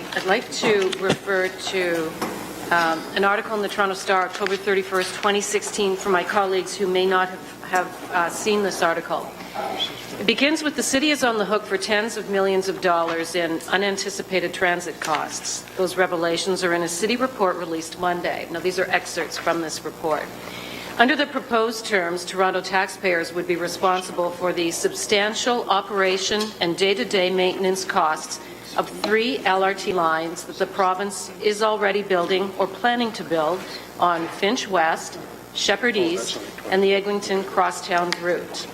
I'd like to refer to an article in the Toronto Star, October 31st, 2016, for my colleagues who may not have seen this article. It begins with, the city is on the hook for tens of millions of dollars in unanticipated transit costs. Those revelations are in a city report released Monday. Now, these are excerpts from this report. Under the proposed terms, Toronto taxpayers would be responsible for the substantial operation and day-to-day maintenance costs of 3 LRT lines that the province is already building or planning to build on Finch West, Sheppard East, and the Eglinton Crosstown route.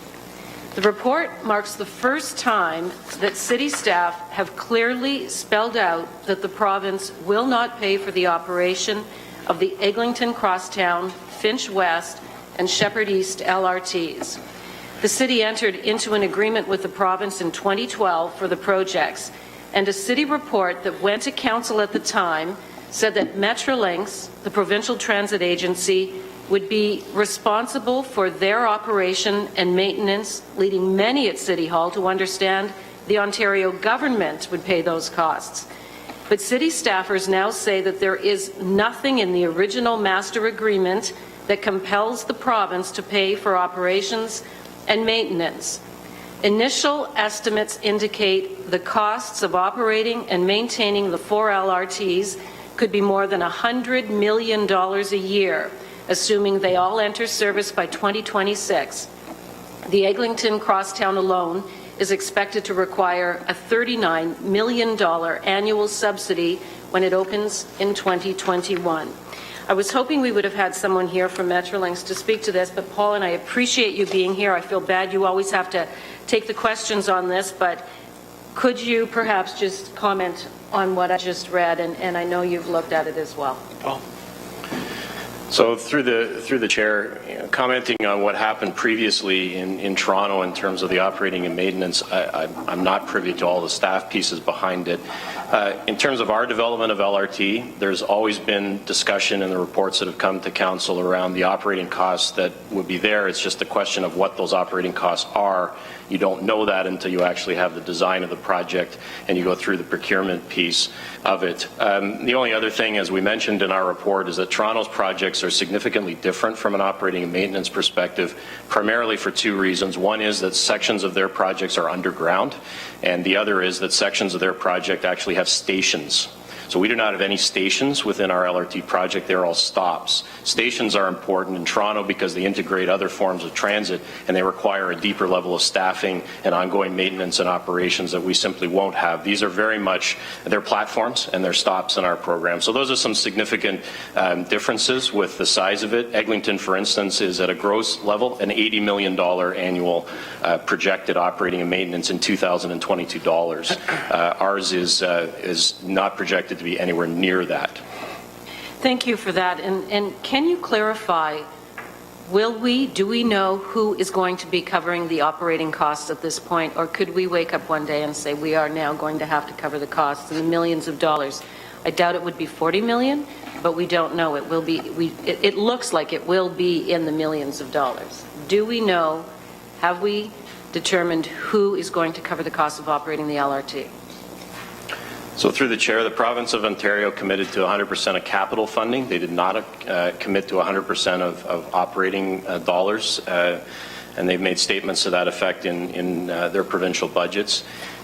The report marks the first time that city staff have clearly spelled out that the province will not pay for the operation of the Eglinton Crosstown, Finch West, and Sheppard East LRTs. The city entered into an agreement with the province in 2012 for the projects, and a city report that went to council at the time said that Metrolinx, the provincial transit agency, would be responsible for their operation and maintenance, leading many at City Hall to understand the Ontario government would pay those costs. But city staffers now say that there is nothing in the original master agreement that compels the province to pay for operations and maintenance. Initial estimates indicate the costs of operating and maintaining the 4 LRTs could be more than $100 million a year, assuming they all enter service by 2026. The Eglinton Crosstown alone is expected to require a $39 million annual subsidy when it opens in 2021. I was hoping we would have had someone here from Metrolinx to speak to this, but Paul, and I appreciate you being here. I feel bad you always have to take the questions on this, but could you perhaps just comment on what I just read, and I know you've looked at it as well. Paul. So through the chair, commenting on what happened previously in Toronto in terms of the operating and maintenance, I'm not privy to all the staff pieces behind it. In terms of our development of LRT, there's always been discussion in the reports that have come to council around the operating costs that would be there. It's just a question of what those operating costs are. You don't know that until you actually have the design of the project and you go through the procurement piece of it. The only other thing, as we mentioned in our report, is that Toronto's projects are significantly different from an operating and maintenance perspective, primarily for 2 reasons. One is that sections of their projects are underground, and the other is that sections of their project actually have stations. So we do not have any stations within our LRT project. They're all stops. Stations are important in Toronto because they integrate other forms of transit and they require a deeper level of staffing and ongoing maintenance and operations that we simply won't have. These are very much, they're platforms and they're stops in our program. So those are some significant differences with the size of it. Eglinton, for instance, is at a gross level an $80 million annual projected operating and maintenance in 2022 dollars. Ours is not projected to be anywhere near that. Thank you for that. And can you clarify, do we know who is going to be covering the operating costs at this point, or could we wake up one day and say we are now going to have to cover the costs in the millions of dollars? I doubt it would be 40 million, but we don't know. It will be. It looks like it will be in the millions of dollars. Do we know? Have we determined who is going to cover the cost of operating the LRT? So through the chair, the province of Ontario committed to 100% of capital funding. They did not commit to 100% of operating dollars, and they've made statements to that effect in their provincial budgets.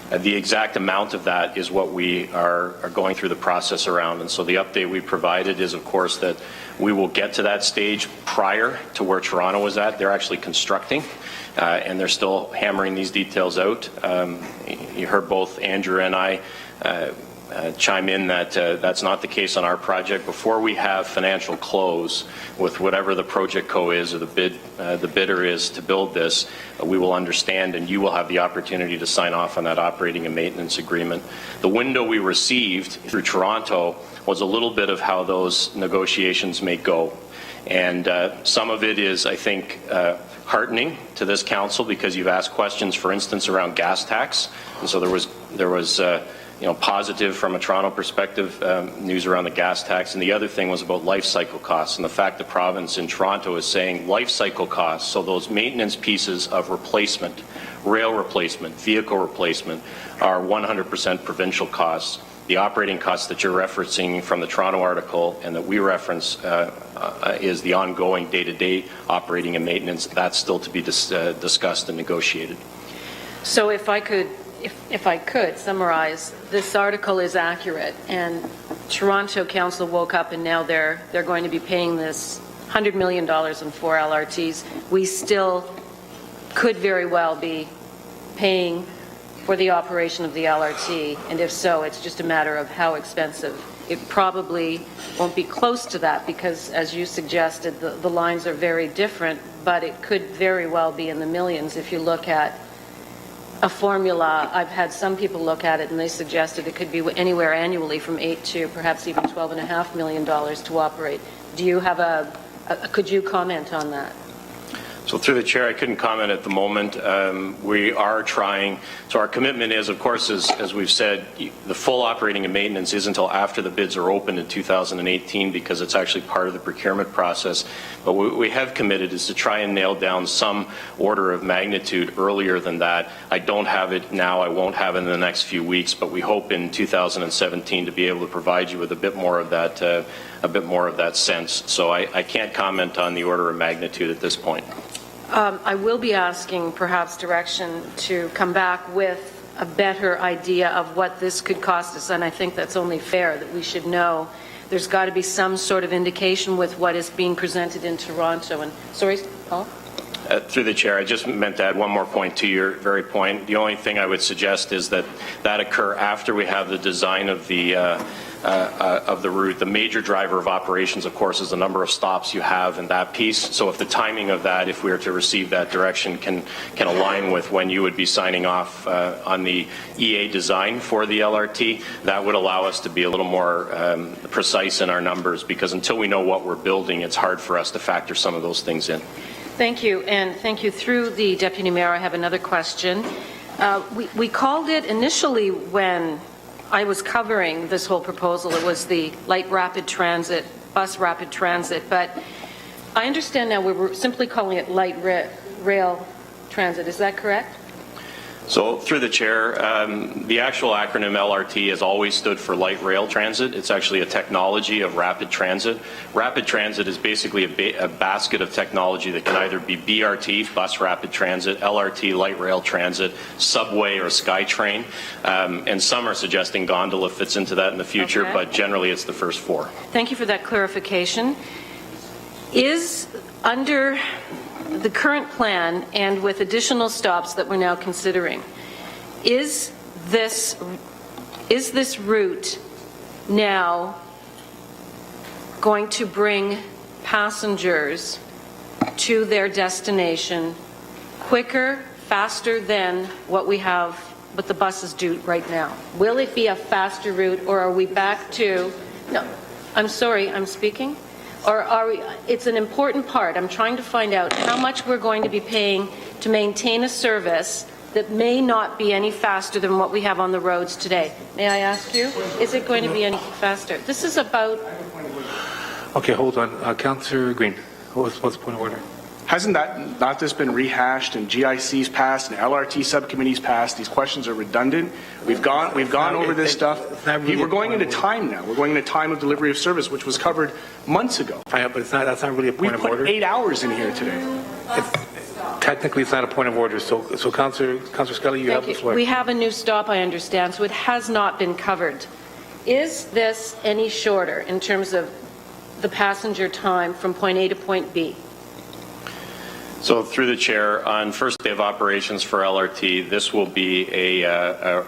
The exact amount of that is what we are going through the process around, and so the update we provided is, of course, that we will get to that stage prior to where Toronto was at. They're actually constructing, and they're still hammering these details out. You heard both Andrew and I chime in that that's not the case on our project. Before we have financial close with whatever the project co is or the bidder is to build this, we will understand and you will have the opportunity to sign off on that operating and maintenance agreement. The window we received through Toronto was a little bit of how those negotiations may go. And some of it is, I think, heartening to this council because you've asked questions, for instance, around gas tax. And so there was positive from a Toronto perspective, news around the gas tax. And the other thing was about life cycle costs and the fact the province in Toronto is saying life cycle costs, so those maintenance pieces of replacement, rail replacement, vehicle replacement, are 100% provincial costs. The operating costs that you're referencing from the Toronto article and that we reference is the ongoing day-to-day operating and maintenance. That's still to be discussed and negotiated. So if I could summarize, this article is accurate, and Toronto Council woke up and now they're going to be paying this $100 million in 4 LRTs. We still could very well be paying for the operation of the LRT, and if so, it's just a matter of how expensive. It probably won't be close to that because, as you suggested, the lines are very different, but it could very well be in the millions if you look at a formula. I've had some people look at it and they suggested it could be anywhere annually from $8 to perhaps even $12.5 million to operate. Do you have could you comment on that? So through the chair, I couldn't comment at the moment. We are trying. So our commitment is, of course, as we've said, the full operating and maintenance is until after the bids are open in 2018 because it's actually part of the procurement process. But what we have committed is to try and nail down some order of magnitude earlier than that. I don't have it now. I won't have it in the next few weeks, but we hope in 2017 to be able to provide you with a bit more of that sense. So I can't comment on the order of magnitude at this point. I will be asking perhaps direction to come back with a better idea of what this could cost us, and I think that's only fair that we should know. There's got to be some sort of indication with what is being presented in Toronto. And sorry, Paul? Through the chair, I just meant to add one more point to your very point. The only thing I would suggest is that occur after we have the design of the route. The major driver of operations, of course, is the number of stops you have in that piece. So if the timing of that, if we were to receive that direction, can align with when you would be signing off on the EA design for the LRT, that would allow us to be a little more precise in our numbers, because until we know what we're building, it's hard for us to factor some of those things in. Thank you, and thank you. Through the Deputy Mayor, I have another question. We called it initially when I was covering this whole proposal, it was the light rapid transit, bus rapid transit, but I understand now we're simply calling it light rail transit. Is that correct? So through the chair, the actual acronym LRT has always stood for light rail transit. It's actually a technology of rapid transit. Rapid transit is basically a basket of technology that can either be BRT, bus rapid transit, LRT, light rail transit, subway or SkyTrain, and some are suggesting gondola fits into that in the future, but generally it's the first 4. Thank you for that clarification. Is under the current plan and with additional stops that we're now considering, is this route now going to bring passengers to their destination quicker, faster than what the buses do right now? Will it be a faster route, or are we back to, no, I'm sorry, I'm speaking? Or are we, it's an important part. I'm trying to find out how much we're going to be paying to maintain a service that may not be any faster than what we have on the roads today. May I ask you, is it going to be any faster? This is about... Okay, hold on. Councillor Green, what's the point of order? Hasn't not this been rehashed and GIC's passed and LRT subcommittees passed? These questions are redundant. We've gone over this stuff. We're going into time now. We're going into time of delivery of service, which was covered months ago. But that's not really a point of order. We put 8 hours in here today. Technically, it's not a point of order. So Councillor Scully, you have the floor. We have a new stop, I understand, so it has not been covered. Is this any shorter in terms of the passenger time from point A to point B? So through the chair, on first day of operations for LRT, this will be a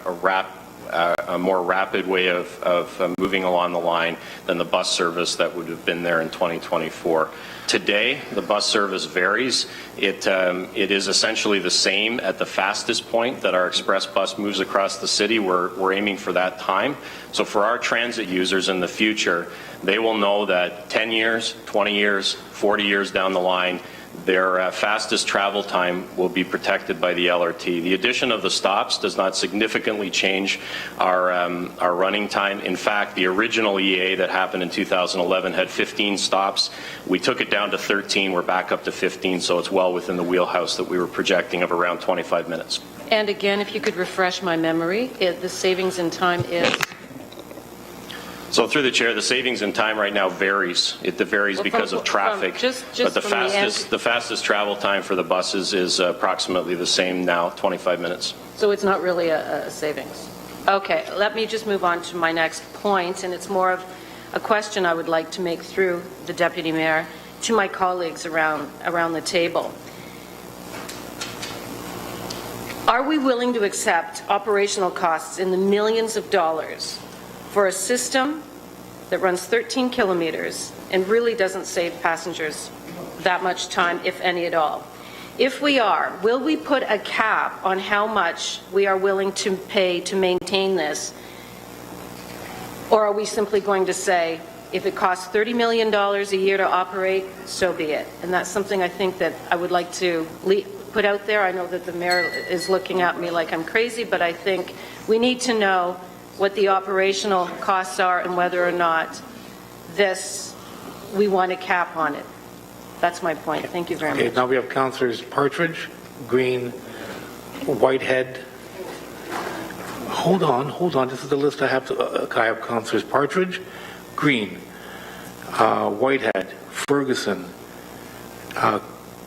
more rapid way of moving along the line than the bus service that would have been there in 2024. Today, the bus service varies. It is essentially the same at the fastest point that our express bus moves across the city. We're aiming for that time. So for our transit users in the future, they will know that 10 years, 20 years, 40 years down the line, their fastest travel time will be protected by the LRT. The addition of the stops does not significantly change our running time. In fact, the original EA that happened in 2011 had 15 stops. We took it down to 13. We're back up to 15, so it's well within the wheelhouse that we were projecting of around 25 minutes. And again, if you could refresh my memory, the savings in time is? So through the chair, the savings in time right now varies. It varies because of traffic. Just but the fastest travel time for the buses is approximately the same now, 25 minutes. So it's not really a savings. Okay, let me just move on to my next point, and it's more of a question I would like to make through the Deputy Mayor to my colleagues around the table. Are we willing to accept operational costs in the millions of dollars for a system that runs 13 kilometers and really doesn't save passengers that much time, if any at all? If we are, will we put a cap on how much we are willing to pay to maintain this? Or are we simply going to say, if it costs $30 million a year to operate, so be it? And that's something I think that I would like to put out there. I know that the mayor is looking at me like I'm crazy, but I think we need to know what the operational costs are and whether or not we want a cap on it. That's my point. Thank you very much. Okay, now we have Councillors Partridge, Green, Whitehead. Hold on. This is the list I have. I have Councillors Partridge, Green, Whitehead, Ferguson,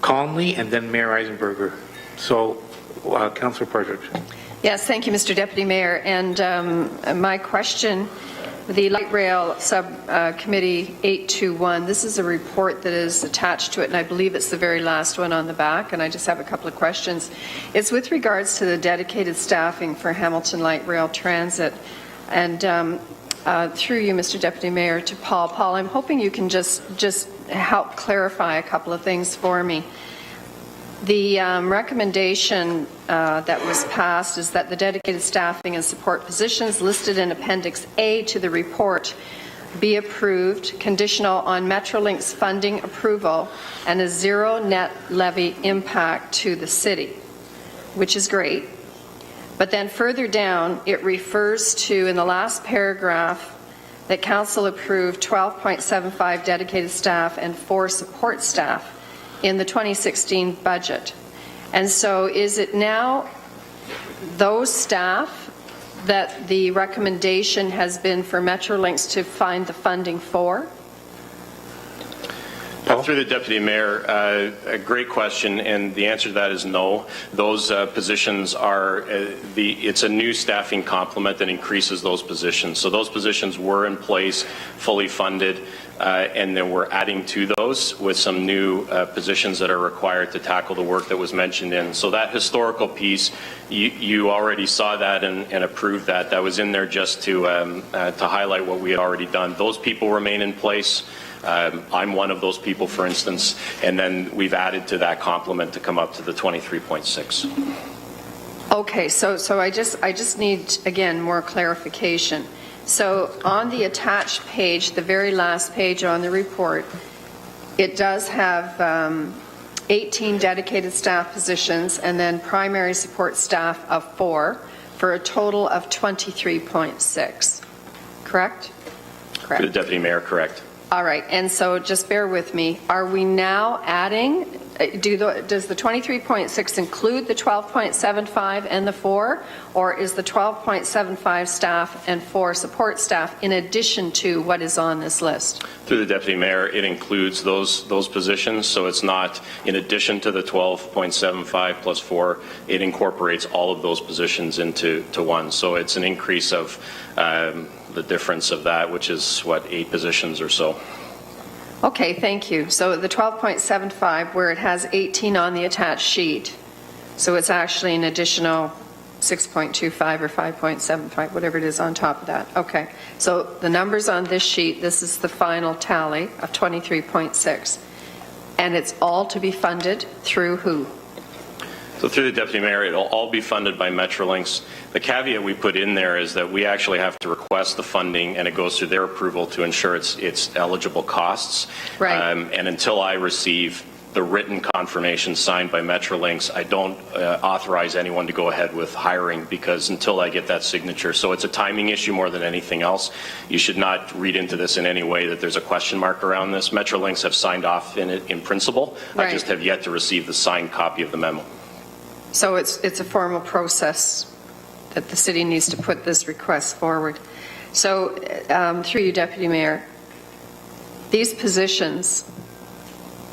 Conley, and then Mayor Eisenberger. So, Councillor Partridge. Yes, thank you, Mr. Deputy Mayor. And my question, the Light Rail Subcommittee 821, this is a report that is attached to it, and I believe it's the very last one on the back, and I just have a couple of questions. It's with regards to the dedicated staffing for Hamilton Light Rail Transit. And through you, Mr. Deputy Mayor, to Paul. Paul, I'm hoping you can just help clarify a couple of things for me. The recommendation that was passed is that the dedicated staffing and support positions listed in Appendix A to the report be approved, conditional on Metrolinx's funding approval and a zero net levy impact to the city, which is great. But then further down, it refers to, in the last paragraph, that Council approved 12.75 dedicated staff and 4 support staff in the 2016 budget. And so is it now those staff that the recommendation has been for Metrolinx to find the funding for? Through the Deputy Mayor, a great question, and the answer to that is no. Those positions are, it's a new staffing complement that increases those positions. So those positions were in place, fully funded, and then we're adding to those with some new positions that are required to tackle the work that was mentioned in. So that historical piece, you already saw that and approved that. That was in there just to highlight what we had already done. Those people remain in place. I'm one of those people, for instance, and then we've added to that complement to come up to the 23.6. Okay, so I just need, again, more clarification. So on the attached page, the very last page on the report, it does have 18 dedicated staff positions and then primary support staff of 4 for a total of 23.6. Correct? Correct. The Deputy Mayor, correct. All right, and so just bear with me. Are we now adding, does the 23.6 include the 12.75 and the 4, or is the 12.75 staff and 4 support staff in addition to what is on this list? Through the Deputy Mayor, it includes those positions, so it's not in addition to the 12.75 plus 4, it incorporates all of those positions into one. So it's an increase of the difference of that, which is, what, 8 positions or so. Okay, thank you. So the 12.75, where it has 18 on the attached sheet, so it's actually an additional 6.25 or 5.75, whatever it is on top of that. Okay, so the numbers on this sheet, this is the final tally of 23.6. And it's all to be funded through who? So through the Deputy Mayor, it'll all be funded by Metrolinx. The caveat we put in there is that we actually have to request the funding, and it goes through their approval to ensure it's eligible costs. Right. And until I receive the written confirmation signed by Metrolinx, I don't authorize anyone to go ahead with hiring, because until I get that signature. So it's a timing issue more than anything else. You should not read into this in any way that there's a question mark around this. Metrolinx have signed off in it in principle. Right. I just have yet to receive the signed copy of the memo. So it's a formal process that the city needs to put this request forward. So, through you, Deputy Mayor, these positions,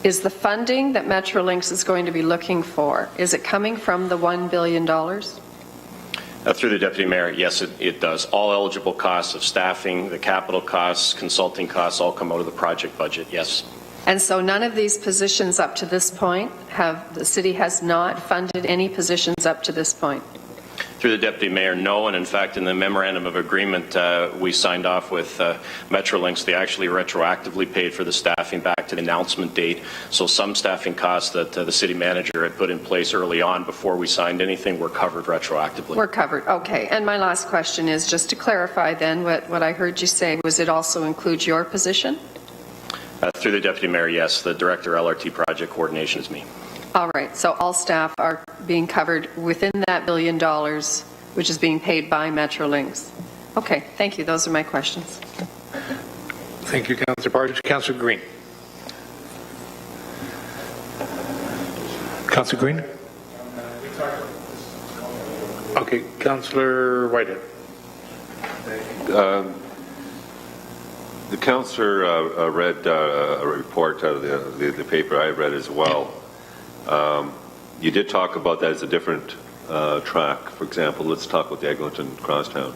is the funding that Metrolinx is going to be looking for, is it coming from the $1 billion? Through the Deputy Mayor, yes, it does. All eligible costs of staffing, the capital costs, consulting costs, all come out of the project budget, yes. And so none of these positions up to this point the city has not funded any positions up to this point? Through the Deputy Mayor, no, and in fact in the memorandum of agreement we signed off with Metrolinx, they actually retroactively paid for the staffing back to the announcement date. So some staffing costs that the city manager had put in place early on before we signed anything were covered retroactively. We're covered, okay. And my last question is just to clarify then what I heard you say, was it also includes your position? Through the Deputy Mayor, yes, the Director LRT Project Coordination is me. All right, so all staff are being covered within that $1 billion, which is being paid by Metrolinx. Okay, thank you. Those are my questions. Thank you, Councillor Partridge. Councillor Green. Councillor Green? Okay, Councillor Whitehead. The councillor read a report out of the paper I read as well. You did talk about that as a different track. For example, let's talk about the Eglinton Crosstown.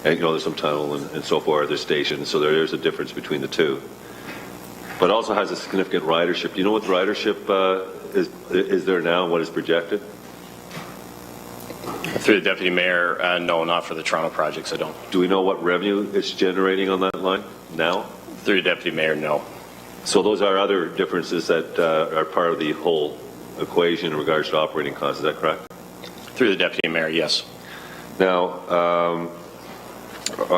And, there's some tunnel and so forth, there's stations, so there is a difference between the two. But it also has a significant ridership. Do you know what the ridership is there now, what is projected? Through the Deputy Mayor, no, not for the Toronto projects, I don't. Do we know what revenue it's generating on that line now? Through the Deputy Mayor, no. So those are other differences that are part of the whole equation in regards to operating costs, is that correct? Through the Deputy Mayor, yes. Now,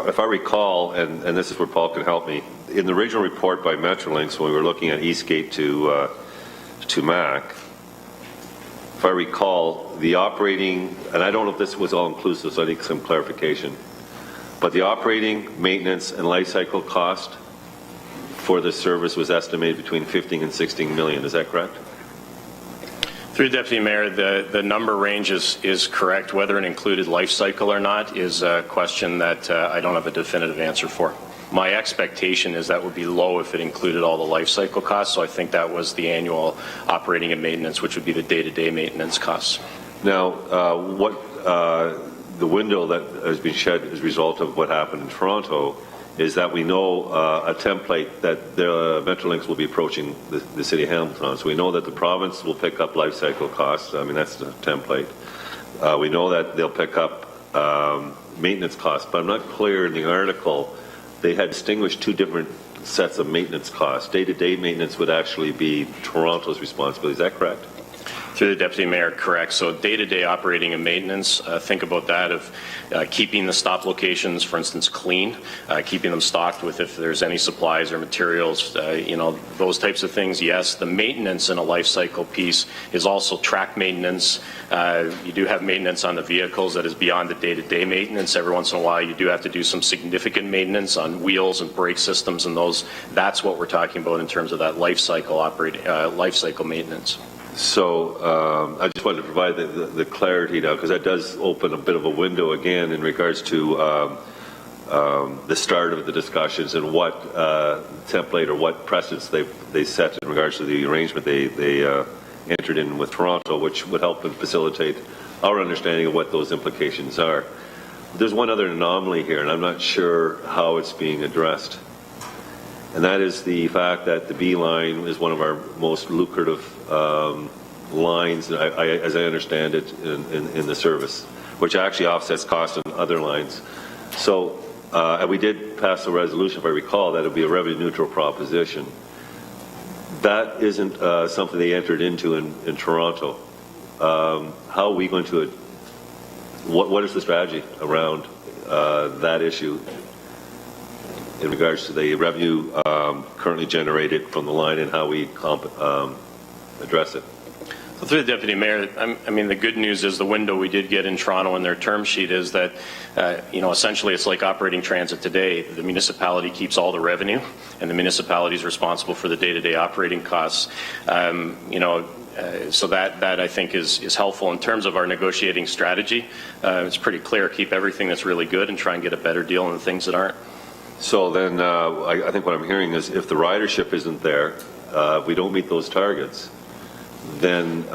if I recall, and this is where Paul can help me, in the original report by Metrolinx when we were looking at Eastgate to Mac, if I recall, the operating, and I don't know if this was all inclusive, so I need some clarification, but the operating, maintenance, and life cycle cost for this service was estimated between 15 and 16 million. Is that correct? Through Deputy Mayor, the number range is correct. Whether it included life cycle or not is a question that I don't have a definitive answer for. My expectation is that would be low if it included all the life cycle costs, so I think that was the annual operating and maintenance, which would be the day-to-day maintenance costs. Now, the window that has been shed as a result of what happened in Toronto is that we know a template that the Metrolinx will be approaching the City of Hamilton on. So we know that the province will pick up life cycle costs. I mean, that's the template. We know that they'll pick up maintenance costs, but I'm not clear in the article. They had distinguished two different sets of maintenance costs. Day-to-day maintenance would actually be Toronto's responsibility. Is that correct? Through the Deputy Mayor, correct. So day-to-day operating and maintenance, think about that of keeping the stop locations, for instance, clean, keeping them stocked with if there's any supplies or materials, those types of things, yes. The maintenance in a life cycle piece is also track maintenance. You do have maintenance on the vehicles that is beyond the day-to-day maintenance. Every once in a while you do have to do some significant maintenance on wheels and brake systems and those. That's what we're talking about in terms of that life cycle maintenance. So I just wanted to provide the clarity now, because that does open a bit of a window again in regards to the start of the discussions and what template or what precedents they set in regards to the arrangement they entered in with Toronto, which would help and facilitate our understanding of what those implications are. There's one other anomaly here, and I'm not sure how it's being addressed. And that is the fact that the B line is one of our most lucrative lines, as I understand it, in the service, which actually offsets costs on other lines. So and we did pass a resolution, if I recall, that it would be a revenue-neutral proposition. That isn't something they entered into in Toronto. How are we going to, what is the strategy around that issue in regards to the revenue currently generated from the line and how we address it? So through the Deputy Mayor, I mean, the good news is the window we did get in Toronto in their term sheet is that, essentially it's like operating transit today. The municipality keeps all the revenue and the municipality is responsible for the day-to-day operating costs. So that I think is helpful in terms of our negotiating strategy. It's pretty clear: keep everything that's really good and try and get a better deal on the things that aren't. So then, I think what I'm hearing is, if the ridership isn't there, if we don't meet those targets, then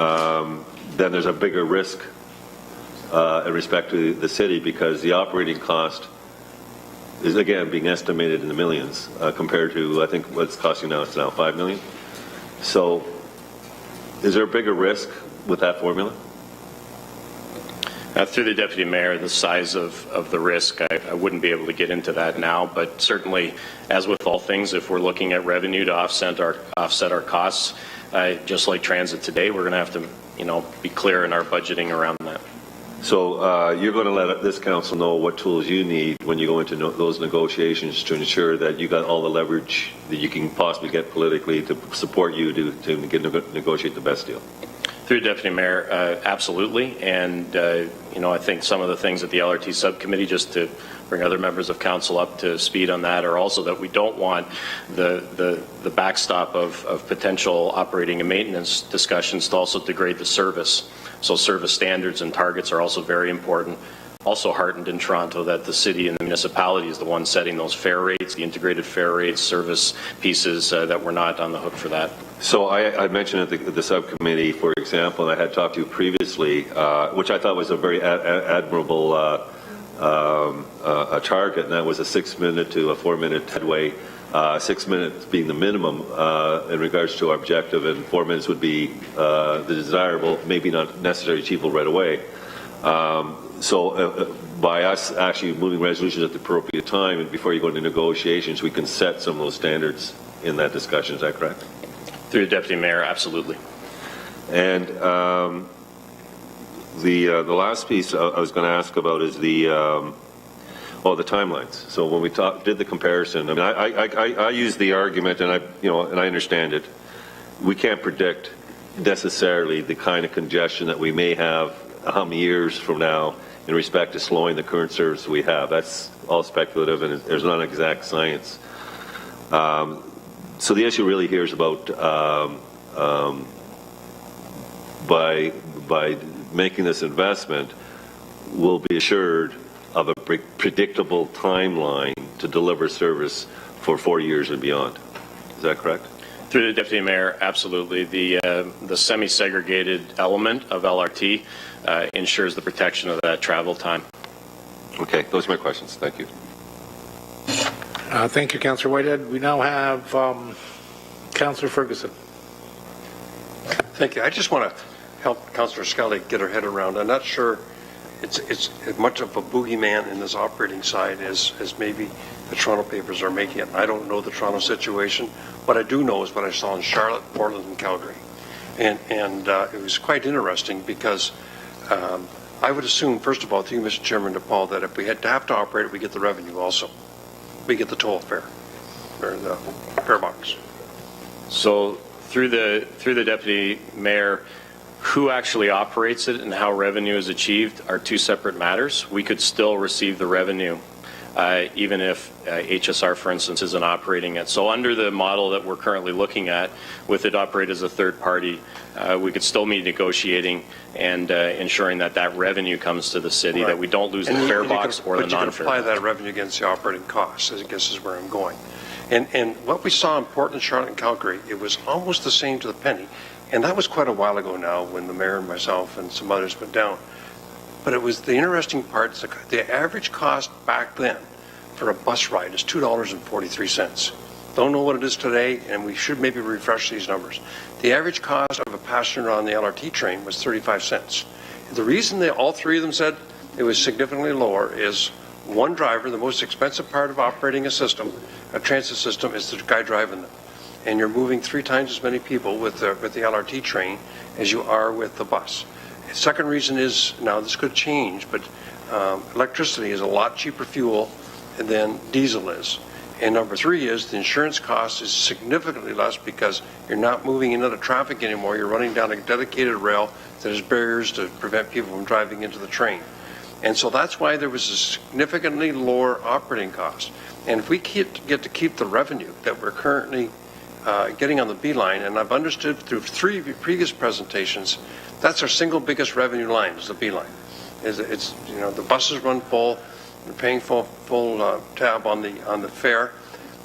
there's a bigger risk in respect to the city, because the operating cost is again being estimated in the millions compared to, I think, what's costing now. It's now $5 million. So, is there a bigger risk with that formula? Through the Deputy Mayor, the size of the risk, I wouldn't be able to get into that now, but certainly, as with all things, if we're looking at revenue to offset our costs, just like transit today, we're going to have to, be clear in our budgeting around that. So you're going to let this council know what tools you need when you go into those negotiations to ensure that you got all the leverage that you can possibly get politically to support you to negotiate the best deal. Through Deputy Mayor, absolutely. And, I think some of the things at the LRT subcommittee, just to bring other members of council up to speed on that, are also that we don't want the backstop of potential operating and maintenance discussions to also degrade the service. So service standards and targets are also very important. Also heartened in Toronto that the city and the municipality is the one setting those fare rates, the integrated fare rates, service pieces, that we're not on the hook for that. So I mentioned at the subcommittee, for example, and I had talked to you previously, which I thought was a very admirable a target, and that was a 6-minute to a 4-minute headway, 6 minutes being the minimum in regards to our objective, and 4 minutes would be the desirable, maybe not necessarily achievable right away. So by us actually moving resolutions at the appropriate time and before you go into negotiations, we can set some of those standards in that discussion. Is that correct? Through the Deputy Mayor, absolutely. And the last piece I was going to ask about is the timelines. So when we did the comparison, I mean, I use the argument, and I understand it. We can't predict necessarily the kind of congestion that we may have how many years from now in respect to slowing the current service we have. That's all speculative, and there's not exact science. So the issue really here is about by making this investment, we'll be assured of a predictable timeline to deliver service for 4 years and beyond. Is that correct? Through the Deputy Mayor, absolutely. The semi-segregated element of LRT ensures the protection of that travel time. Okay, those are my questions. Thank you. Thank you, Councillor Whitehead. We now have Councillor Ferguson. Thank you. I just want to help Councillor Scully get her head around. I'm not sure it's as much of a boogeyman in this operating side as maybe the Toronto papers are making it. I don't know the Toronto situation. What I do know is what I saw in Charlotte, Portland, and Calgary. And it was quite interesting because I would assume, first of all, through you, Mr. Chairman, to Paul, that if we had to have to operate it, we get the revenue also. We get the toll fare, or the fare box. So through the Deputy Mayor, who actually operates it and how revenue is achieved are two separate matters. We could still receive the revenue even if HSR, for instance, isn't operating it. So under the model that we're currently looking at, with it operated as a third party, we could still be negotiating and ensuring that revenue comes to the city, right, that we don't lose the fare box or the non-fare box. But you can apply that revenue against the operating costs, I guess is where I'm going. And what we saw in Portland, Charlotte, and Calgary, it was almost the same to the penny. And that was quite a while ago now when the mayor and myself and some others went down. But it was the interesting part, the average cost back then for a bus ride is $2.43. Don't know what it is today, and we should maybe refresh these numbers. The average cost of a passenger on the LRT train was 35 cents. The reason all three of them said it was significantly lower is one driver, the most expensive part of operating a system, a transit system, is the guy driving them. And you're moving 3 times as many people with the LRT train as you are with the bus. The second reason is, now this could change, but electricity is a lot cheaper fuel than diesel is. And number 3 is the insurance cost is significantly less because you're not moving into the traffic anymore. You're running down a dedicated rail that has barriers to prevent people from driving into the train. And so that's why there was a significantly lower operating cost. And if we get to keep the revenue that we're currently getting on the B line, and I've understood through 3 previous presentations, that's our single biggest revenue line is the B line. It's the buses run full, they're paying full tab on the fare,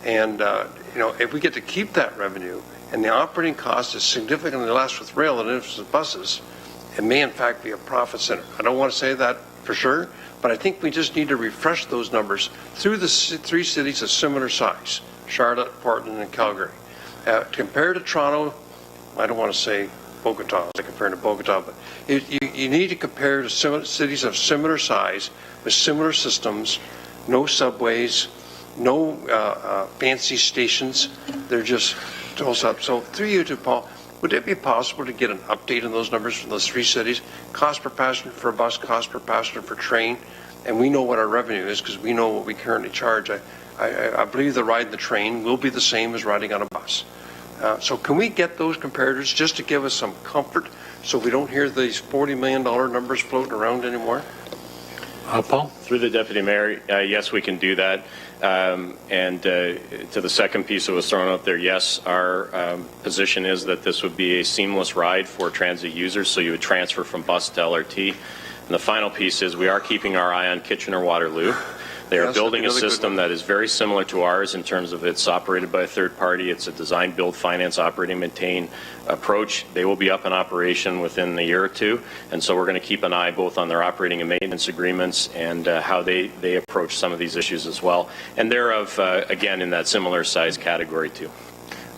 and if we get to keep that revenue and the operating cost is significantly less with rail than it is with buses, it may in fact be a profit center. I don't want to say that for sure, but I think we just need to refresh those numbers through the 3 cities of similar size, Charlotte, Portland, and Calgary. Compared to Toronto, I don't want to say Bogota, I compare to Bogota, but you need to compare to cities of similar size with similar systems, no subways, no fancy stations. They're just close up. So through you to Paul, would it be possible to get an update on those numbers from those 3 cities? Cost per passenger for a bus, cost per passenger for train, and we know what our revenue is because we know what we currently charge. I believe the ride in the train will be the same as riding on a bus. So can we get those comparators just to give us some comfort so we don't hear these $40 million numbers floating around anymore? Paul? Through the Deputy Mayor, yes, we can do that. And to the second piece that was thrown out there, yes, our position is that this would be a seamless ride for transit users, so you would transfer from bus to LRT. And the final piece is we are keeping our eye on Kitchener-Waterloo. They are building a system that is very similar to ours in terms of it's operated by a third party. It's a design, build, finance, operating, maintain approach. They will be up in operation within a year or 2. And so we're going to keep an eye both on their operating and maintenance agreements and how they approach some of these issues as well. And they're again, in that similar size category too.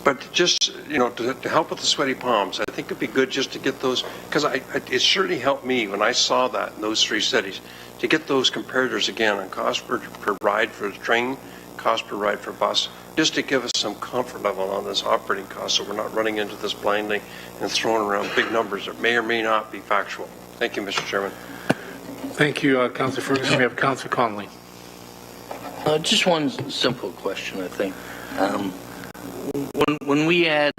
But just, to help with the sweaty palms, I think it'd be good just to get those, because it certainly helped me when I saw that in those 3 cities, to get those comparators again on cost per ride for the train, cost per ride for bus, just to give us some comfort level on this operating cost so we're not running into this blindly and throwing around big numbers that may or may not be factual. Thank you, Mr. Chairman. Thank you, Councillor Ferguson. We have Councillor Connolly. Just one simple question, I think. When we add,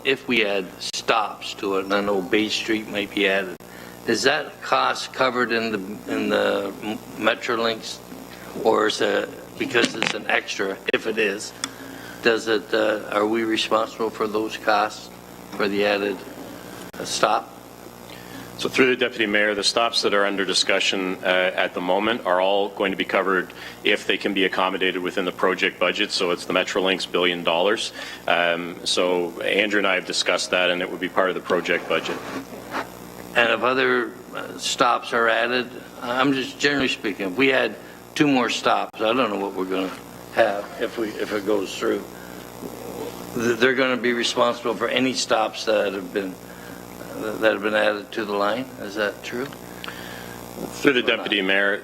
if we add stops to it, and I know Bay Street might be added, is that cost covered in the Metrolinx, or is it because it's an extra? If it is, does it? Are we responsible for those costs for the added stop? So through the Deputy Mayor, the stops that are under discussion at the moment are all going to be covered if they can be accommodated within the project budget. So it's the Metrolinx $1 billion. So Andrew and I have discussed that, and it would be part of the project budget. And if other stops are added, I'm just generally speaking, if we add 2 more stops, I don't know what we're going to have if it goes through. They're going to be responsible for any stops that have been added to the line. Is that true? Through the Deputy Mayor,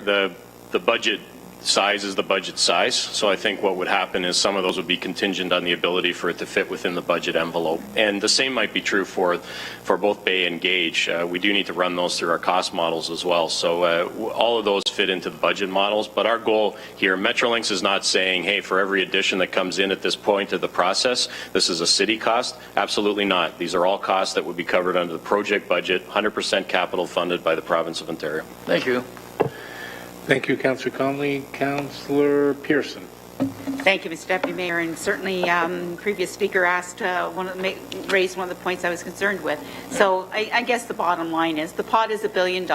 the budget size is the budget size. So I think what would happen is some of those would be contingent on the ability for it to fit within the budget envelope. And the same might be true for both Bay and Gage. We do need to run those through our cost models as well. So all of those fit into the budget models. But our goal here, Metrolinx is not saying, hey, for every addition that comes in at this point of the process, this is a city cost. Absolutely not. These are all costs that would be covered under the project budget, 100% capital funded by the province of Ontario. Thank you. Thank you, Councillor Connolly. Councillor Pearson. Thank you, Mr. Deputy Mayor, and certainly previous speaker raised one of the points I was concerned with. So I guess the bottom line is the pot is $1 billion,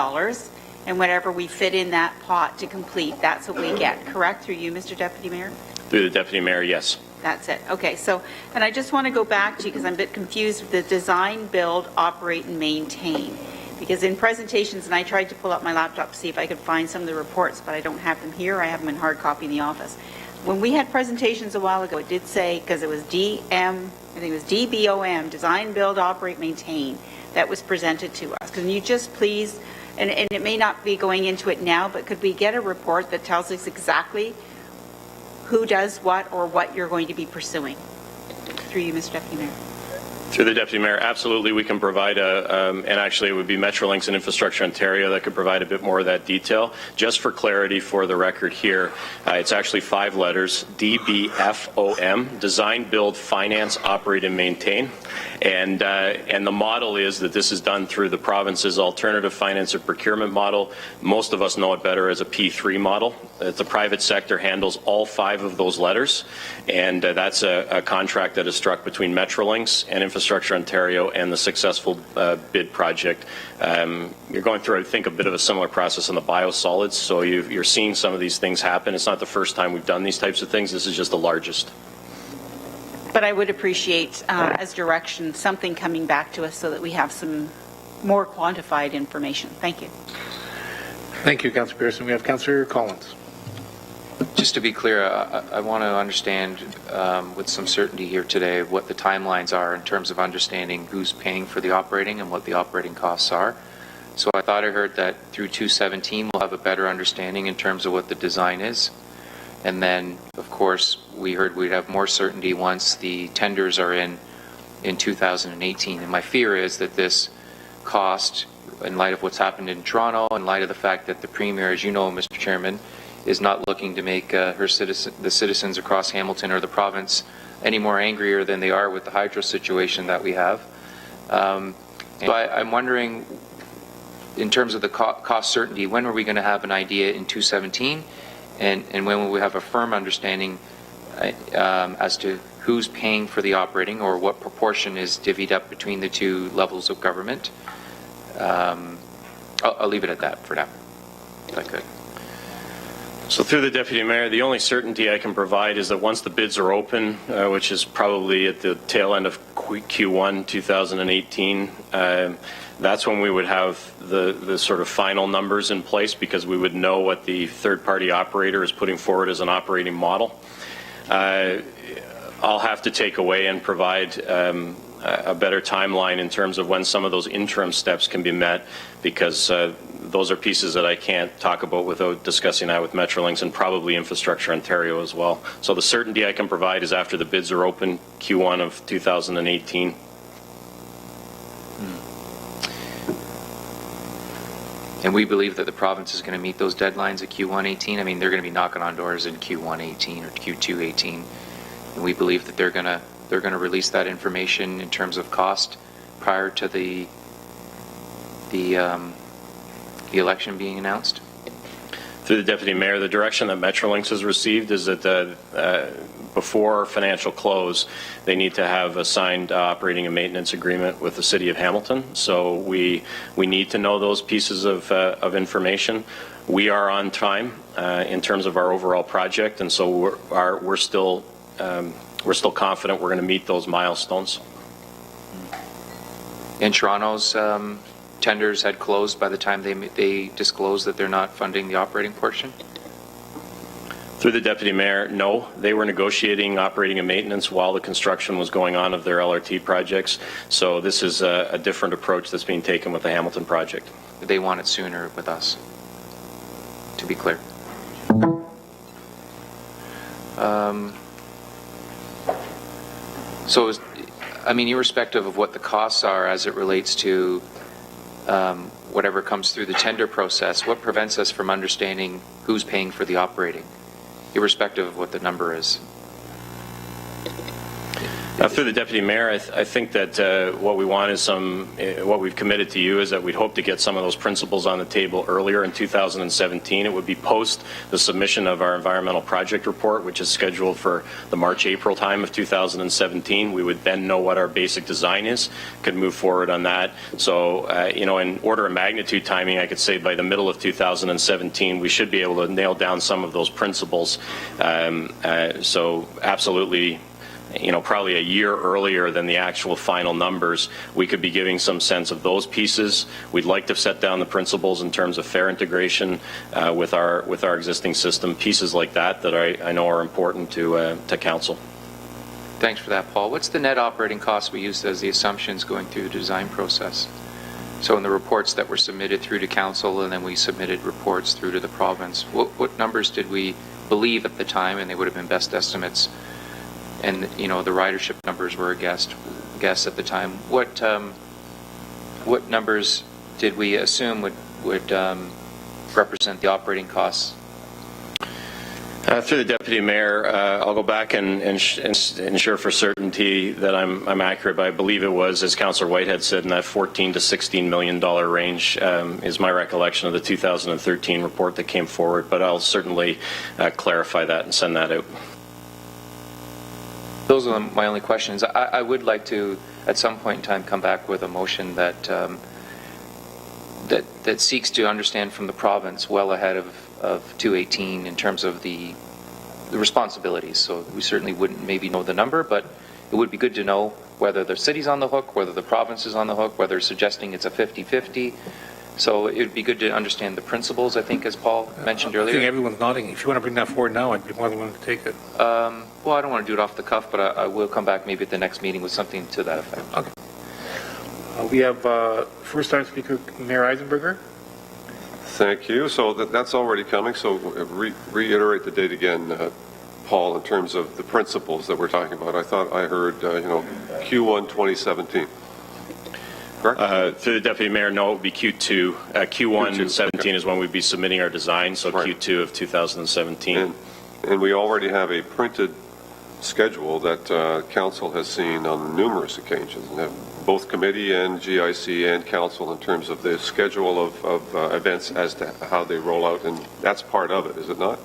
and whatever we fit in that pot to complete, that's what we get. Correct? Through you, Mr. Deputy Mayor? Through the Deputy Mayor, yes. That's it. Okay. So, and I just want to go back to you because I'm a bit confused with the design, build, operate, and maintain. Because in presentations, and I tried to pull up my laptop to see if I could find some of the reports, but I don't have them here. I have them in hard copy in the office. When we had presentations a while ago, it did say, because it was DBOM, design, build, operate, maintain, that was presented to us. Can you just please, and it may not be going into it now, but could we get a report that tells us exactly who does what or what you're going to be pursuing? Through you, Mr. Deputy Mayor. Through the Deputy Mayor, absolutely, we can provide and actually it would be Metrolinx and Infrastructure Ontario that could provide a bit more of that detail. Just for clarity for the record here, it's actually 5 letters, DBFOM, Design, Build, Finance, Operate, and Maintain. And the model is that this is done through the province's alternative finance and procurement model. Most of us know it better as a P3 model. The private sector handles all 5 of those letters, and that's a contract that is struck between Metrolinx and Infrastructure Ontario and the successful bid project. You're going through, I think, a bit of a similar process in the biosolids, so you're seeing some of these things happen. It's not the first time we've done these types of things. This is just the largest. But I would appreciate, as direction, something coming back to us so that we have some more quantified information. Thank you. Thank you, Councillor Pearson. We have Councillor Collins. Just to be clear, I want to understand with some certainty here today what the timelines are in terms of understanding who's paying for the operating and what the operating costs are. So I thought I heard that through 2017 we'll have a better understanding in terms of what the design is. And then, of course, we heard we'd have more certainty once the tenders are in 2018. And my fear is that this cost, in light of what's happened in Toronto, in light of the fact that the Premier, as you know, Mr. Chairman, is not looking to make the citizens across Hamilton or the province any more angrier than they are with the hydro situation that we have. So I'm wondering, in terms of the cost certainty, when are we going to have an idea in 2017? And when will we have a firm understanding as to who's paying for the operating or what proportion is divvied up between the 2 levels of government? I'll leave it at that for now, if I could. So through the Deputy Mayor, the only certainty I can provide is that once the bids are open, which is probably at the tail end of Q1 2018, that's when we would have the sort of final numbers in place, because we would know what the third-party operator is putting forward as an operating model. I'll have to take away and provide a better timeline in terms of when some of those interim steps can be met, because those are pieces that I can't talk about without discussing that with Metrolinx and probably Infrastructure Ontario as well. So the certainty I can provide is after the bids are open, Q1 of 2018. And we believe that the province is going to meet those deadlines at Q1 18. I mean, they're going to be knocking on doors in Q1 18 or Q2 18, and we believe that they're going to release that information in terms of cost prior to the election being announced. Through the Deputy Mayor, the direction that Metrolinx has received is that before financial close, they need to have a signed operating and maintenance agreement with the City of Hamilton. So we need to know those pieces of information. We are on time in terms of our overall project, and so we're still confident we're going to meet those milestones. In Toronto's tenders had closed by the time they disclosed that they're not funding the operating portion? Through the Deputy Mayor, no. They were negotiating operating and maintenance while the construction was going on of their LRT projects. So this is a different approach that's being taken with the Hamilton project. They want it sooner with us, to be clear. So, I mean, irrespective of what the costs are as it relates to whatever comes through the tender process, what prevents us from understanding who's paying for the operating, irrespective of what the number is? Through the Deputy Mayor, I think that what we want is what we've committed to you is that we'd hope to get some of those principles on the table earlier in 2017. It would be post the submission of our environmental project report, which is scheduled for the March-April time of 2017. We would then know what our basic design is, could move forward on that. So, in order of magnitude timing, I could say by the middle of 2017, we should be able to nail down some of those principles. So absolutely, probably a year earlier than the actual final numbers, we could be giving some sense of those pieces. We'd like to set down the principles in terms of fair integration with our existing system, pieces like that I know are important to Council. Thanks for that, Paul. What's the net operating cost we used as the assumptions going through the design process? So in the reports that were submitted through to Council, and then we submitted reports through to the province, what numbers did we believe at the time, and they would have been best estimates, and the ridership numbers were a guess? guess at the time. What numbers did we assume would represent the operating costs? Through the Deputy Mayor, I'll go back and ensure for certainty that I'm accurate, but I believe it was, as Councillor Whitehead said, in that $14 to $16 million range is my recollection of the 2013 report that came forward, but I'll certainly clarify that and send that out. Those are my only questions. I would like to, at some point in time, come back with a motion that that seeks to understand from the province well ahead of 218 in terms of the responsibilities. So we certainly wouldn't maybe know the number, but it would be good to know whether the city's on the hook, whether the province is on the hook, whether suggesting it's a 50-50. So it would be good to understand the principles, I think, as Paul mentioned earlier. I think everyone's nodding. If you want to bring that forward now, I'd be more than willing to take it. Well, I don't want to do it off the cuff, but I will come back maybe at the next meeting with something to that effect. Okay. We have first-time speaker, Mayor Eisenberger. Thank you. So that's already coming. So reiterate the date again, Paul, in terms of the principles that we're talking about. I thought I heard, Q1 2017. Correct? Through the Deputy Mayor, no, it would be Q2. Q1 17 is when we'd be submitting our design, so right. Q2 of 2017. And we already have a printed schedule that Council has seen on numerous occasions. Both committee and GIC and Council in terms of the schedule of events as to how they roll out, and that's part of it, is it not?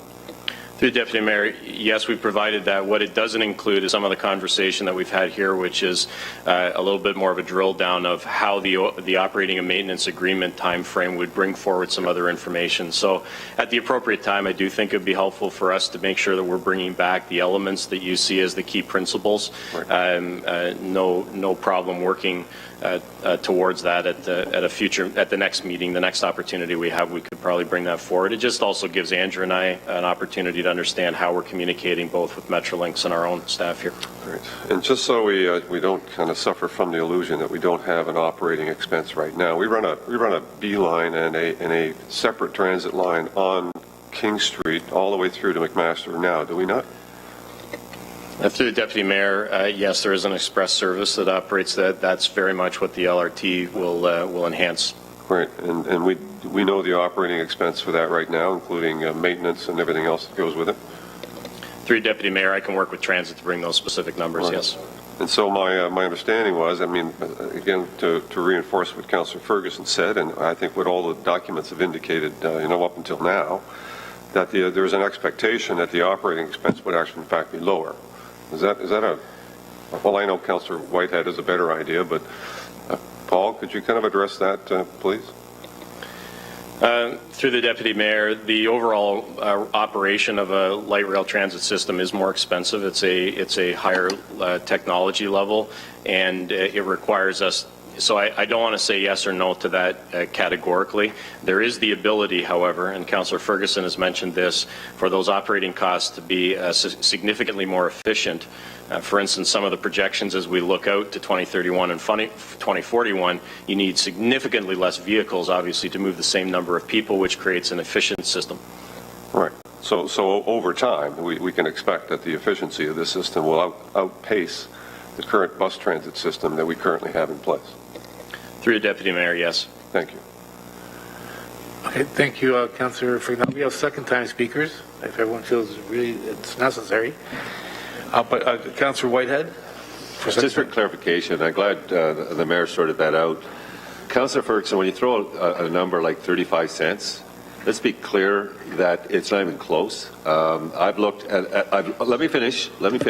Through the Deputy Mayor, yes, we provided that. What it doesn't include is some of the conversation that we've had here, which is a little bit more of a drill down of how the operating and maintenance agreement time frame would bring forward some other information. So at the appropriate time, I do think it would be helpful for us to make sure that we're bringing back the elements that you see as the key principles. Right. No problem working towards that at the next meeting, the next opportunity we have, we could probably bring that forward. It just also gives Andrew and I an opportunity to understand how we're communicating both with Metrolinx and our own staff here. Right. And just so we don't kind of suffer from the illusion that we don't have an operating expense right now, we run a B line and a separate transit line on King Street all the way through to McMaster now, do we not? Through the Deputy Mayor, yes, there is an express service that operates that. That's very much what the LRT will enhance. Right, and we know the operating expense for that right now, including maintenance and everything else that goes with it. Through Deputy Mayor, I can work with Transit to bring those specific numbers, right. Yes. And so my understanding was, I mean, again, to reinforce what Councillor Ferguson said, and I think what all the documents have indicated, up until now, that there's an expectation that the operating expense would actually, in fact, be lower. Is that a? Well, I know Councillor Whitehead is a better idea, but Paul, could you kind of address that, please? Through the Deputy Mayor, the overall operation of a light rail transit system is more expensive. It's a higher technology level, and it requires us. So I don't want to say yes or no to that categorically. There is the ability, however, and Councillor Ferguson has mentioned this, for those operating costs to be significantly more efficient. For instance, some of the projections as we look out to 2031 and 2041, you need significantly less vehicles, obviously, to move the same number of people, which creates an efficient system. Right. So over time, we can expect that the efficiency of this system will outpace the current bus transit system that we currently have in place. Through the Deputy Mayor, yes. Thank you. Okay, thank you, Councillor Freeman. We have second-time speakers, if everyone feels really it's necessary. But Councillor Whitehead? Just for clarification, I'm glad the Mayor sorted that out. Councillor Ferguson, when you throw a number like 35 cents, let's be clear that it's not even close. I've looked at let me finish.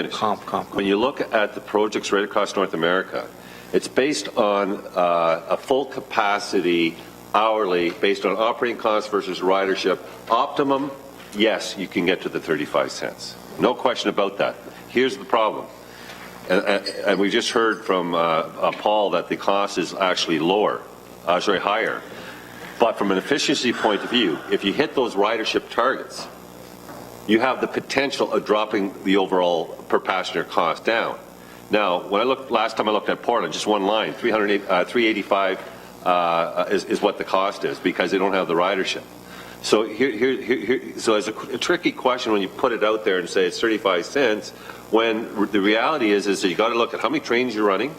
Calm. When you look at the projects right across North America, it's based on a full capacity hourly, based on operating costs versus ridership. Optimum, yes, you can get to the 35 cents. No question about that. Here's the problem. And we just heard from Paul that the cost is actually higher. But from an efficiency point of view, if you hit those ridership targets, you have the potential of dropping the overall per passenger cost down. Now, last time I looked at Portland, just one line, 385 is what the cost is because they don't have the ridership. So so it's a tricky question when you put it out there and say it's 35 cents, when the reality is that you got to look at how many trains you're running,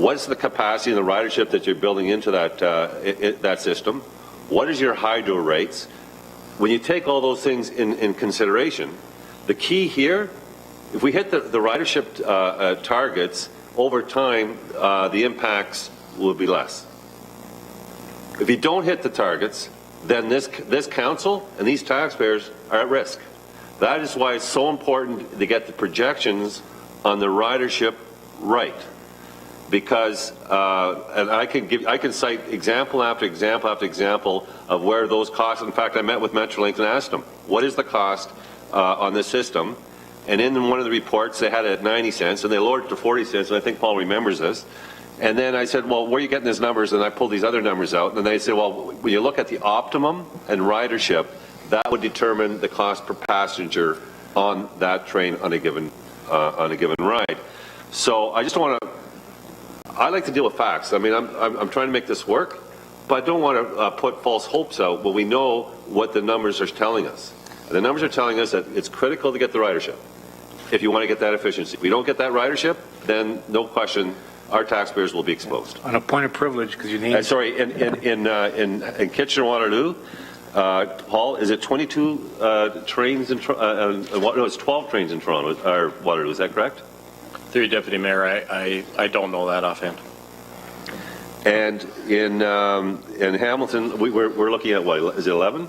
What's the capacity and the ridership that you're building into that system? What is your hydro rates? When you take all those things in consideration, the key here, if we hit the ridership targets, over time, the impacts will be less. If you don't hit the targets, then this council and these taxpayers are at risk. That is why it's so important to get the projections on the ridership right. Because, and I can cite example after example after example of where those costs, in fact, I met with Metrolinx and asked them, what is the cost on this system? And in one of the reports, they had it at 90 cents, and they lowered it to 40 cents, and I think Paul remembers this. And then I said, well, where are you getting these numbers? And I pulled these other numbers out, and they said, well, when you look at the optimum and ridership, that would determine the cost per passenger on that train on a given ride. So I just want to, I like to deal with facts. I mean, I'm trying to make this work, but I don't want to put false hopes out when we know what the numbers are telling us. And the numbers are telling us that it's critical to get the ridership if you want to get that efficiency. If we don't get that ridership, then no question, our taxpayers will be exposed. On a point of privilege, because you need... sorry, in Kitchener-Waterloo, Paul, is it 22 trains in Toronto? No, it's 12 trains in Toronto, or Waterloo, is that correct? Through you, Deputy Mayor, I don't know that offhand. And in Hamilton, we're looking at what, is it 11?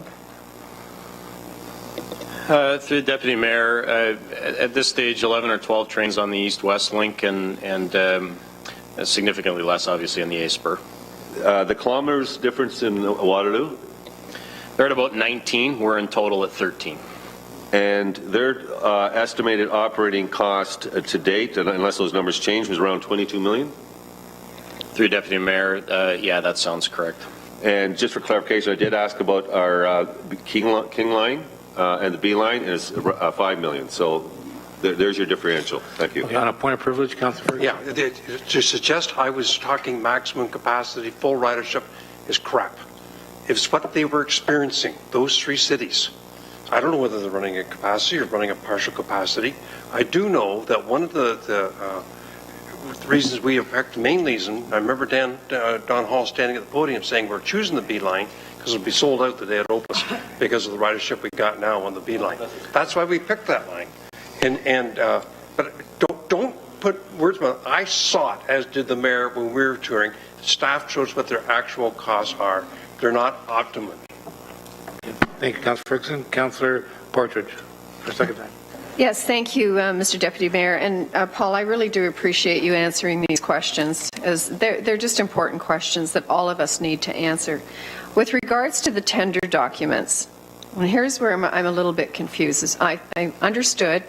Through the Deputy Mayor, at this stage, 11 or 12 trains on the East-West link and significantly less, obviously, on the A-spur. The kilometers difference in Waterloo? They're at about 19. We're in total at 13. And their estimated operating cost to date, unless those numbers change, was around $22 million? Through Deputy Mayor, yeah, that sounds correct. And just for clarification, I did ask about our King line and the B line, and it's $5 million. So there's your differential. Thank you. Okay, on a point of privilege, Councillor Ferguson? Yeah, to suggest I was talking maximum capacity, full ridership is crap. It's what they were experiencing, those three cities. I don't know whether they're running at capacity or running at partial capacity. I do know that one of the reasons we affect, the main reason, I remember Don Hall standing at the podium saying we're choosing the B line because it'll be sold out the day it opens because of the ridership we got now on the B line. That's why we picked that line. But don't put words in my mouth. I saw it, as did the mayor when we were touring. Staff shows what their actual costs are. They're not optimum. Thank you, Councillor Ferguson. Councillor Partridge, for a second time. Yes, thank you, Mr. Deputy Mayor. And Paul, I really do appreciate you answering these questions, as they're just important questions that all of us need to answer. With regards to the tender documents, and here's where I'm a little bit confused. Is I understood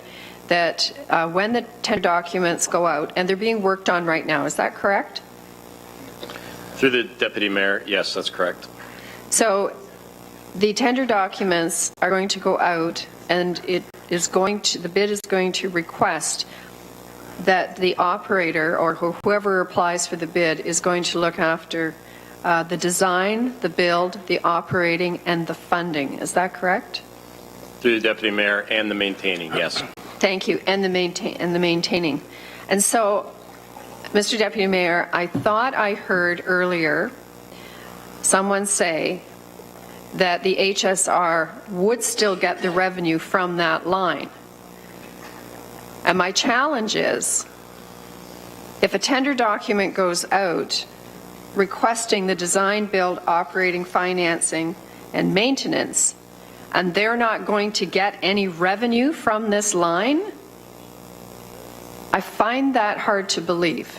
that when the tender documents go out, and they're being worked on right now, is that correct? Through the Deputy Mayor, yes, that's correct. So the tender documents are going to go out, and the bid is going to request that the operator or whoever applies for the bid is going to look after the design, the build, the operating, and the funding. Is that correct? Through the Deputy Mayor, and the maintaining, yes. Thank you, and the maintaining. And so, Mr. Deputy Mayor, I thought I heard earlier someone say that the HSR would still get the revenue from that line. And my challenge is, if a tender document goes out requesting the design, build, operating, financing, and maintenance, and they're not going to get any revenue from this line, I find that hard to believe.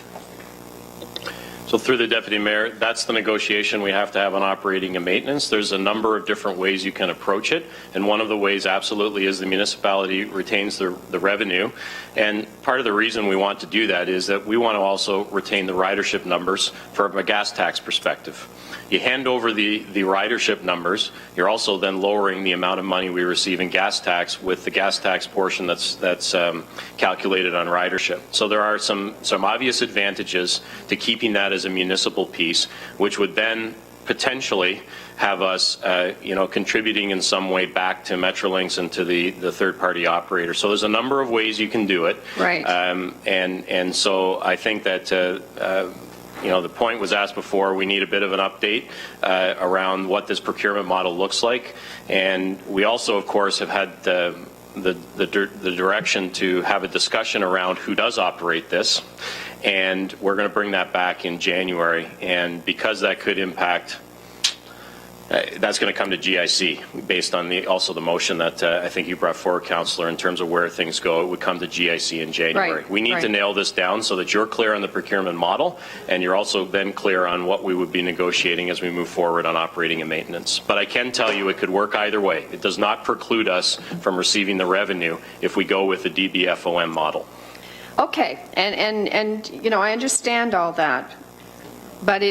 So through the Deputy Mayor, that's the negotiation we have to have on operating and maintenance. There's a number of different ways you can approach it, and one of the ways absolutely is the municipality retains the revenue. And part of the reason we want to do that is that we want to also retain the ridership numbers from a gas tax perspective. You hand over the ridership numbers, you're also then lowering the amount of money we receive in gas tax with the gas tax portion that's calculated on ridership. So there are some obvious advantages to keeping that as a municipal piece, which would then potentially have us, contributing in some way back to Metrolinx and to the third-party operator. So there's a number of ways you can do it. Right. And so I think that the point was asked before, we need a bit of an update around what this procurement model looks like. And we also, of course, have had the direction to have a discussion around who does operate this. And we're going to bring that back in January. And because that could impact, that's going to come to GIC based on also the motion that I think you brought forward, Councillor, in terms of where things go. It would come to GIC in January. Right, we need to nail this down so that you're clear on the procurement model and you're also then clear on what we would be negotiating as we move forward on operating and maintenance. But I can tell you it could work either way. It does not preclude us from receiving the revenue if we go with the DBFOM model. Okay, and I understand all that, but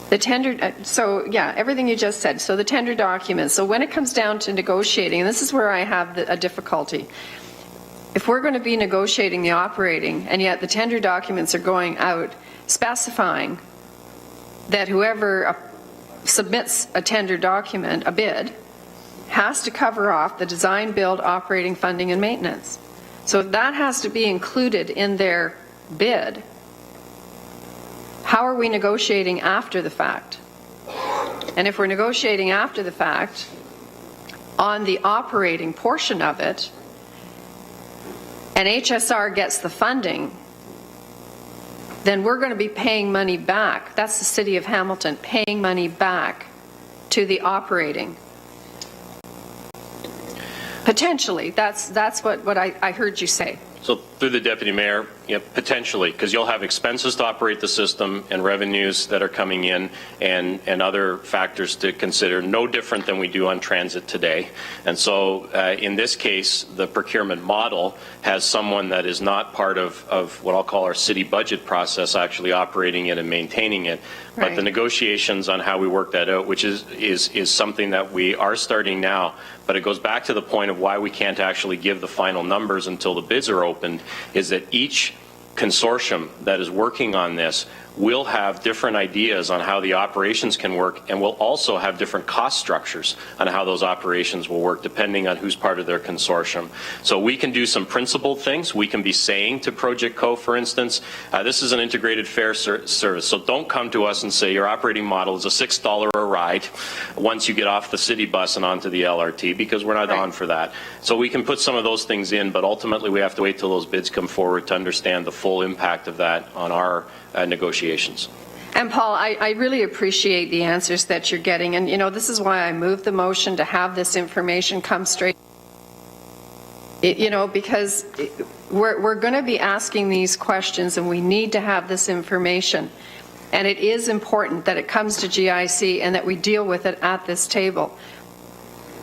the tender, so yeah, everything you just said, so the tender documents, so when it comes down to negotiating, and this is where I have a difficulty, if we're going to be negotiating the operating, and yet the tender documents are going out specifying that whoever submits a tender document, a bid, has to cover off the design, build, operating, funding, and maintenance. So if that has to be included in their bid, how are we negotiating after the fact? And if we're negotiating after the fact on the operating portion of it, and HSR gets the funding, then we're going to be paying money back. That's the City of Hamilton paying money back to the operating. Potentially, that's what I heard you say. So through the Deputy Mayor, potentially, because you'll have expenses to operate the system and revenues that are coming in and other factors to consider, no different than we do on transit today. And so in this case, the procurement model has someone that is not part of what I'll call our city budget process, actually operating it and maintaining it. But the negotiations on how we work that out, which is something that we are starting now, but it goes back to the point of why we can't actually give the final numbers until the bids are opened, is that each consortium that is working on this will have different ideas on how the operations can work, and will also have different cost structures on how those operations will work depending on who's part of their consortium. So we can do some principled things. We can be saying to Project Co, for instance, this is an integrated fare service, so don't come to us and say your operating model is a $6 a ride once you get off the city bus and onto the LRT, because we're not on for that. So we can put some of those things in, but ultimately we have to wait till those bids come forward to understand the full impact of that on our negotiations. And Paul, I really appreciate the answers that you're getting, and this is why I moved the motion to have this information come straight, because we're going to be asking these questions and we need to have this information, and it is important that it comes to GIC and that we deal with it at this table.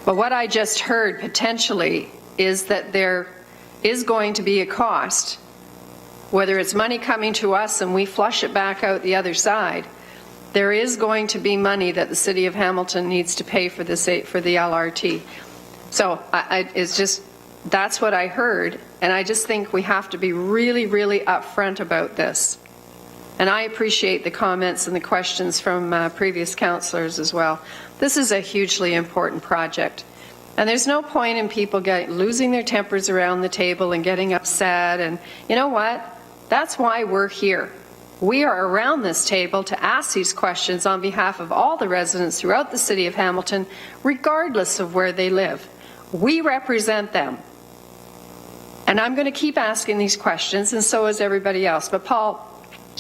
But what I just heard potentially is that there is going to be a cost, whether it's money coming to us and we flush it back out the other side. There is going to be money that the City of Hamilton needs to pay for the LRT. So it's just, that's what I heard, and I just think we have to be really, really upfront about this. And I appreciate the comments and the questions from previous councillors as well. This is a hugely important project. And there's no point in people losing their tempers around the table and getting upset. And you know what? That's why we're here. We are around this table to ask these questions on behalf of all the residents throughout the City of Hamilton, regardless of where they live. We represent them. And I'm going to keep asking these questions, and so is everybody else. But Paul,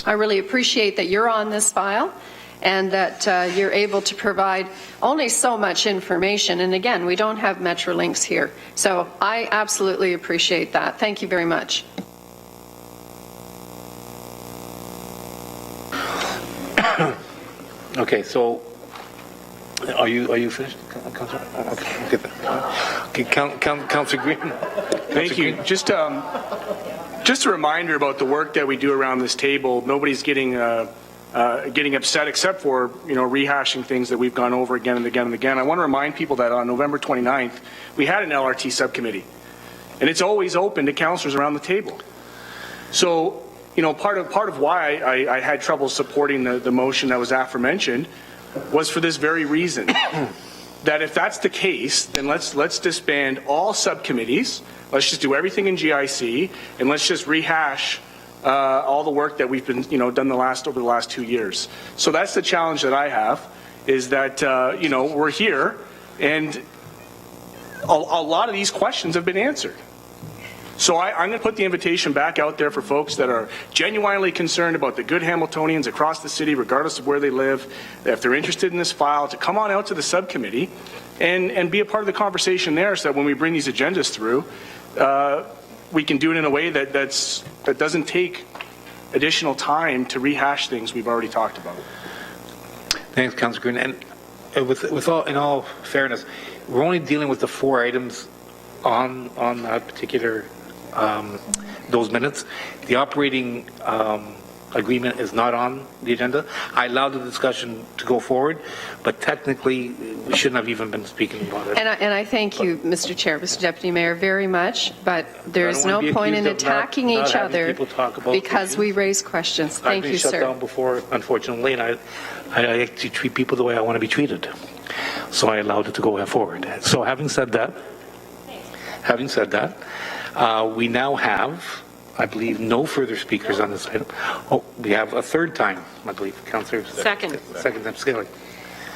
I really appreciate that you're on this file and that you're able to provide only so much information. And again, we don't have Metrolinx here. So I absolutely appreciate that. Thank you very much. Okay, so are you finished, Councillor? Okay, Councillor Green. Thank you. Just a reminder about the work that we do around this table. Nobody's getting upset except for rehashing things that we've gone over again and again and again. I want to remind people that on November 29th we had an LRT subcommittee, and it's always open to councillors around the table. So part of why I had trouble supporting the motion that was aforementioned was for this very reason. That if that's the case, then let's disband all subcommittees. Let's just do everything in GIC, and let's just rehash all the work that we've been, done over the last 2 years. So that's the challenge that I have, is that, we're here, and a lot of these questions have been answered. So I'm going to put the invitation back out there for folks that are genuinely concerned about the good Hamiltonians across the city, regardless of where they live, if they're interested in this file, to come on out to the subcommittee and be a part of the conversation there, so that when we bring these agendas through, we can do it in a way that doesn't take additional time to rehash things we've already talked about. Thanks, Councillor Green. And in all fairness, we're only dealing with the 4 items on that particular those minutes. The operating agreement is not on the agenda. I allowed the discussion to go forward, but technically we shouldn't have even been speaking about it. And I thank you, Mr. Chair, Mr. Deputy Mayor, very much, but there's no point in attacking each other because we raise questions. Thank you, sir. I've been shut down before, unfortunately, and I actually treat people the way I want to be treated. So I allowed it to go forward. So having said that, we now have, I believe, no further speakers on this item. Oh, we have a third time, I believe, Councillor. Second time, Scaling.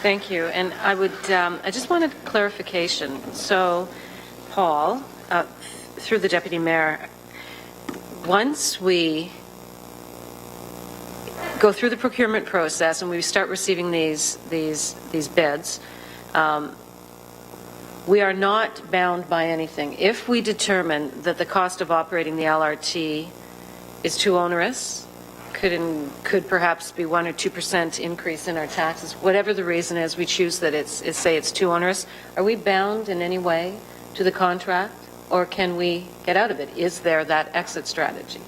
Thank you. And I would, I just wanted clarification. So, Paul, through the Deputy Mayor, once we go through the procurement process and we start receiving these bids, we are not bound by anything. If we determine that the cost of operating the LRT is too onerous, could perhaps be 1 or 2% increase in our taxes, whatever the reason is, we choose that it's too onerous, are we bound in any way to the contract, or can we get out of it? Is there that exit strategy?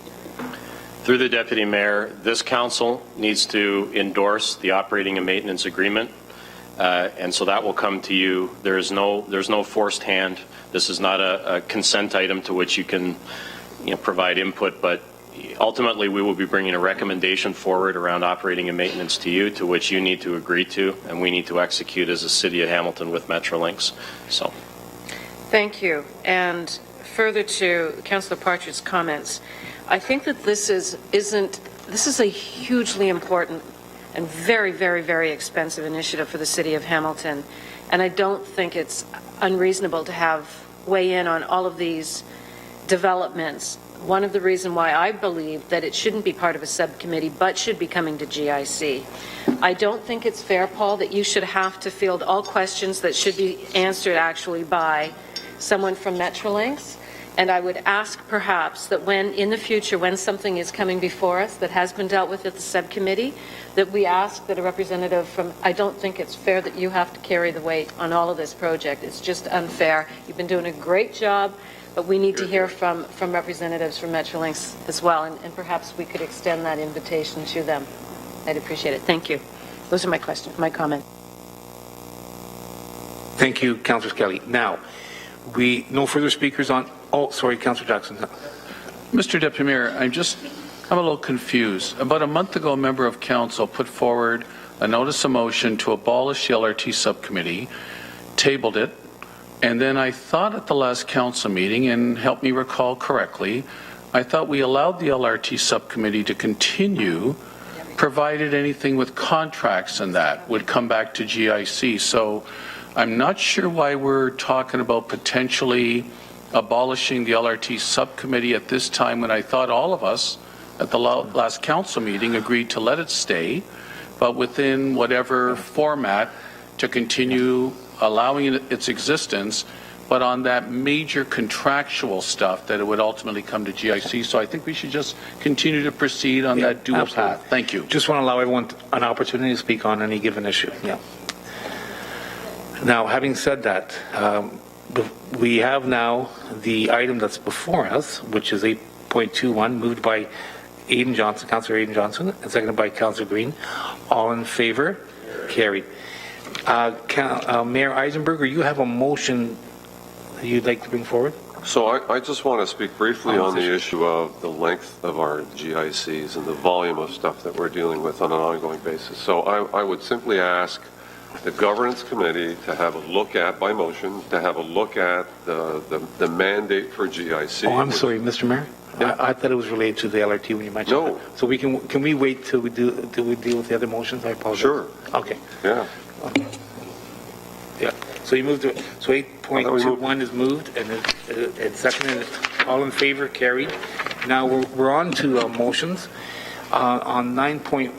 Through the Deputy Mayor, this council needs to endorse the operating and maintenance agreement. And so that will come to you. There's no forced hand. This is not a consent item to which you can provide input, but ultimately we will be bringing a recommendation forward around operating and maintenance to you, to which you need to agree to, and we need to execute as a City of Hamilton with Metrolinx. So, thank you. And further to Councillor Partridge's comments, I think that this is a hugely important and very, very, very expensive initiative for the City of Hamilton. And I don't think it's unreasonable to weigh in on all of these developments. One of the reasons why I believe that it shouldn't be part of a subcommittee but should be coming to GIC. I don't think it's fair, Paul, that you should have to field all questions that should be answered actually by someone from Metrolinx. And I would ask perhaps that in the future, when something is coming before us that has been dealt with at the subcommittee, that we ask that a representative from, I don't think it's fair that you have to carry the weight on all of this project. It's just unfair. You've been doing a great job, but we need to hear from representatives from Metrolinx as well, and perhaps we could extend that invitation to them. I'd appreciate it. Thank you. Those are my questions, my comments. Thank you, Councillor Skelly. Now, no further speakers on. Oh, sorry, Councillor Jackson. Mr. Deputy Mayor, I'm a little confused. About a month ago, a member of council put forward a notice of motion to abolish the LRT subcommittee, tabled it, and then I thought at the last council meeting, and help me recall correctly, I thought we allowed the LRT subcommittee to continue, provided anything with contracts and that would come back to GIC. So I'm not sure why we're talking about potentially abolishing the LRT subcommittee at this time, when I thought all of us at the last council meeting agreed to let it stay, but within whatever format to continue allowing its existence, but on that major contractual stuff that it would ultimately come to GIC. So I think we should just continue to proceed on that dual path. Thank you. Just want to allow everyone an opportunity to speak on any given issue. Yeah. Now, having said that, we have now the item that's before us, which is 8.21, moved by Councillor Aidan Johnson, and seconded by Councillor Green. All in favor? Carried. Mayor Eisenberger, you have a motion that you'd like to bring forward? So I just want to speak briefly on the issue of the length of our GICs and the volume of stuff that we're dealing with on an ongoing basis. So I would simply ask the governance committee to have a look at, by motion, to have a look at the mandate for GIC. Oh, I'm sorry, Mr. Mayor. Yeah. I thought it was related to the LRT when you mentioned No. it. So can we wait till we deal with the other motions? I apologize. Sure. Okay. Yeah. Yeah. So you moved to, so 8.21 is moved and it's seconded. All in favor, carried. Now we're on to motions. On 9.1.